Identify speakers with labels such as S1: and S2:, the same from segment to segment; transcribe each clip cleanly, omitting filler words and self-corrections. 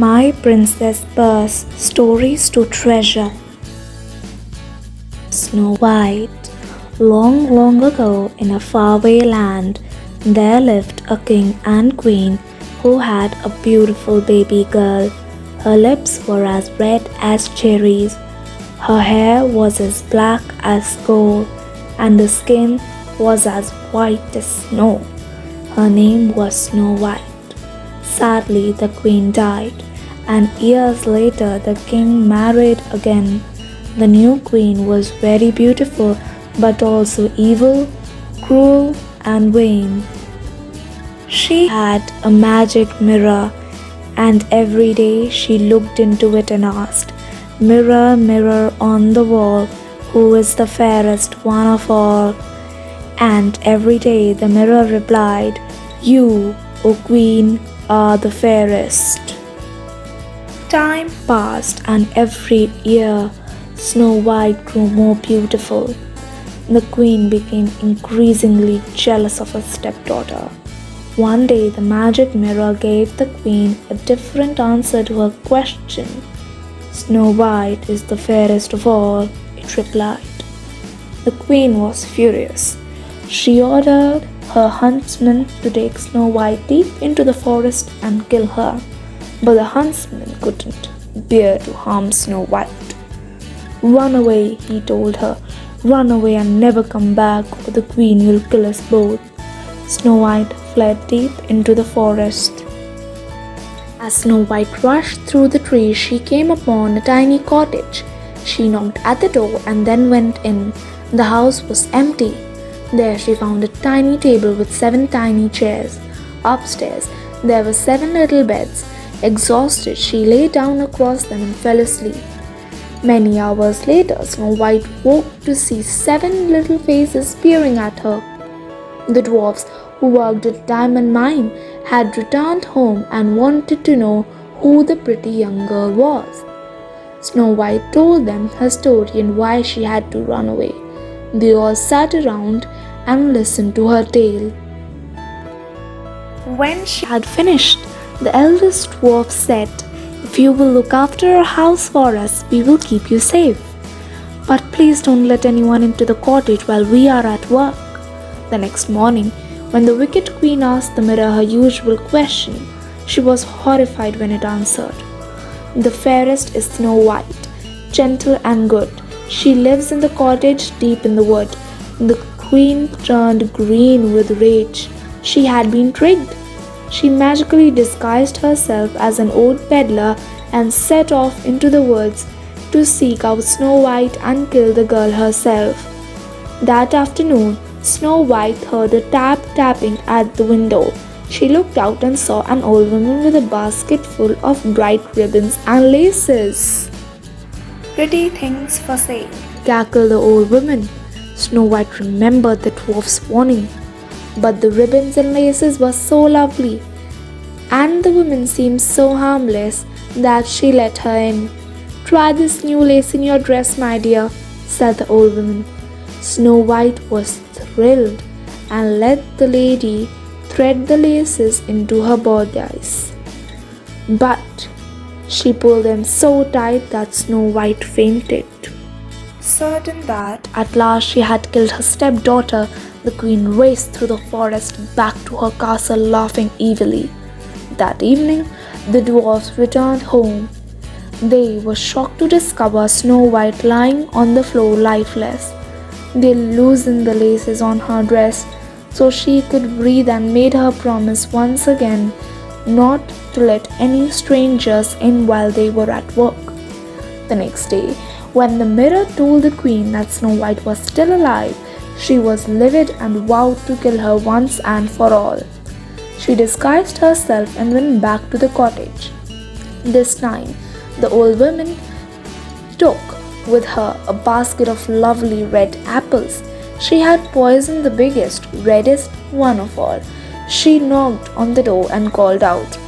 S1: My Princess Purse Stories to Treasure. Snow White. Long, long ago, in a faraway land, there lived a king and queen who had a beautiful baby girl. Her lips were as red as cherries, her hair was as black as coal, and the skin was as white as snow. Her name was Snow White. Sadly, the queen died, and years later the king married again. The new queen was very beautiful, but also evil, cruel, and vain. She had a magic mirror, and every day she looked into it and asked, "Mirror, mirror on the wall, who is the fairest one of all?" And every day the mirror replied, "You, O queen, are the fairest." Time passed, and every year Snow White grew more beautiful. The queen became increasingly jealous of her stepdaughter. One day, the magic mirror gave the queen a different answer to her question. "Snow White is the fairest of all," it replied. The queen was furious. She ordered her huntsman to take Snow White deep into the forest and kill her, but the huntsman couldn't bear to harm Snow White. "Run away," he told her. "Run away and never come back, or the queen will kill us both." Snow White fled deep into the forest. As Snow White rushed through the trees, she came upon a tiny cottage. She knocked at the door and then went in. The house was empty. There she found a tiny table with 7 tiny chairs. Upstairs, there were 7 little beds. Exhausted, she lay down across them and fell asleep. Many hours later, Snow White woke to see 7 little faces peering at her. The dwarfs who worked at the diamond mine had returned home and wanted to know who the pretty young girl was. Snow White told them her story and why she had to run away. They all sat around and listened to her tale. When she had finished, the eldest dwarf said, "If you will look after our house for us, we will keep you safe. But please don't let anyone into the cottage while we are at work." The next morning, when the wicked queen asked the mirror her usual question, she was horrified when it answered, "The fairest is Snow White, gentle and good. She lives in the cottage deep in the wood." The queen turned green with rage. She had been tricked. She magically disguised herself as an old peddler and set off into the woods to seek out Snow White and kill the girl herself. That afternoon, Snow White heard a tapping at the window. She looked out and saw an old woman with a basket full of bright ribbons and laces. "Pretty things for sale," cackled the old woman. Snow White remembered the dwarf's warning. But the ribbons and laces were so lovely, and the woman seemed so harmless that she let her in. "Try this new lace in your dress, my dear," said the old woman. Snow White was thrilled and let the lady thread the laces into her bodice. But she pulled them so tight that Snow White fainted. Certain that at last she had killed her stepdaughter, the queen raced through the forest back to her castle laughing evilly. That evening, the dwarfs returned home. They were shocked to discover Snow White lying on the floor lifeless. They loosened the laces on her dress so she could breathe and made her promise once again not to let any strangers in while they were at work. The next day, when the mirror told the queen that Snow White was still alive, she was livid and vowed to kill her once and for all. She disguised herself and went back to the cottage. This time, the old woman took with her a basket of lovely red apples. She had poisoned the biggest, reddest one of all. She knocked on the door and called out,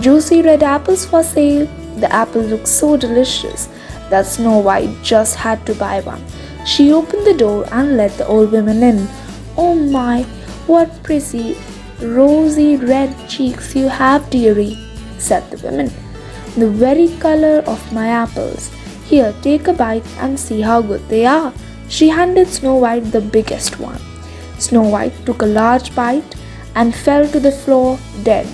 S1: "Juicy red apples for sale." The apple looked so delicious that Snow White just had to buy one. She opened the door and let the old woman in. "Oh my, what pretty rosy red cheeks you have, dearie," said the woman. the very color of my apples. Here, take a bite and see how good they are. She handed Snow White the biggest one. Snow White took a large bite and fell to the floor dead.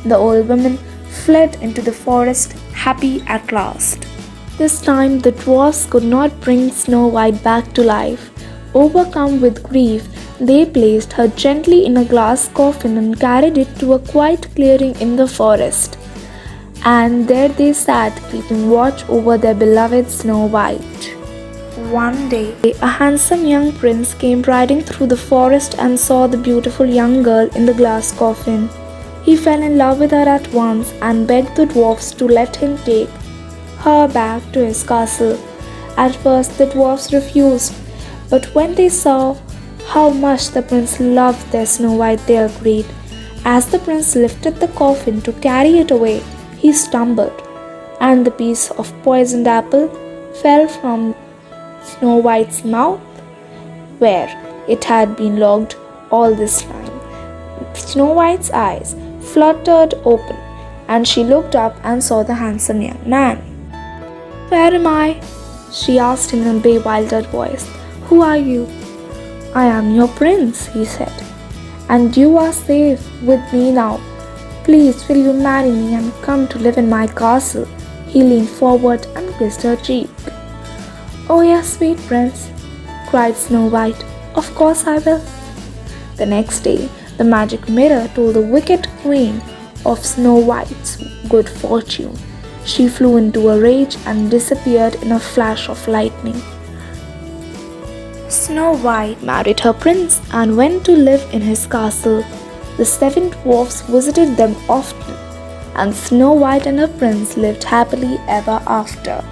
S1: The old woman fled into the forest, happy at last. This time the dwarfs could not bring Snow White back to life. Overcome with grief, they placed her gently in a glass coffin and carried it to a quiet clearing in the forest. And there they sat, keeping watch over their beloved Snow White. One day, a handsome young prince came riding through the forest and saw the beautiful young girl in the glass coffin. He fell in love with her at once and begged the dwarfs to let him take her back to his castle. At first, the dwarfs refused, but when they saw how much the prince loved their Snow White, they agreed. As the prince lifted the coffin to carry it away, he stumbled, and the piece of poisoned apple fell from Snow White's mouth, where it had been locked all this time. Snow White's eyes fluttered open, and she looked up and saw the handsome young man. "Where am I?" she asked him in a bewildered voice. "Who are you?" "I am your prince," he said, "and you are safe with me now. Please, will you marry me and come to live in my castle?" He leaned forward and kissed her cheek. "Oh yes, sweet prince," cried Snow White. "Of course I will." The next day, the magic mirror told the wicked queen of Snow White's good fortune. She flew into a rage and disappeared in a flash of lightning. Snow White married her prince and went to live in his castle. The 7 dwarfs visited them often, and Snow White and her prince lived happily ever after.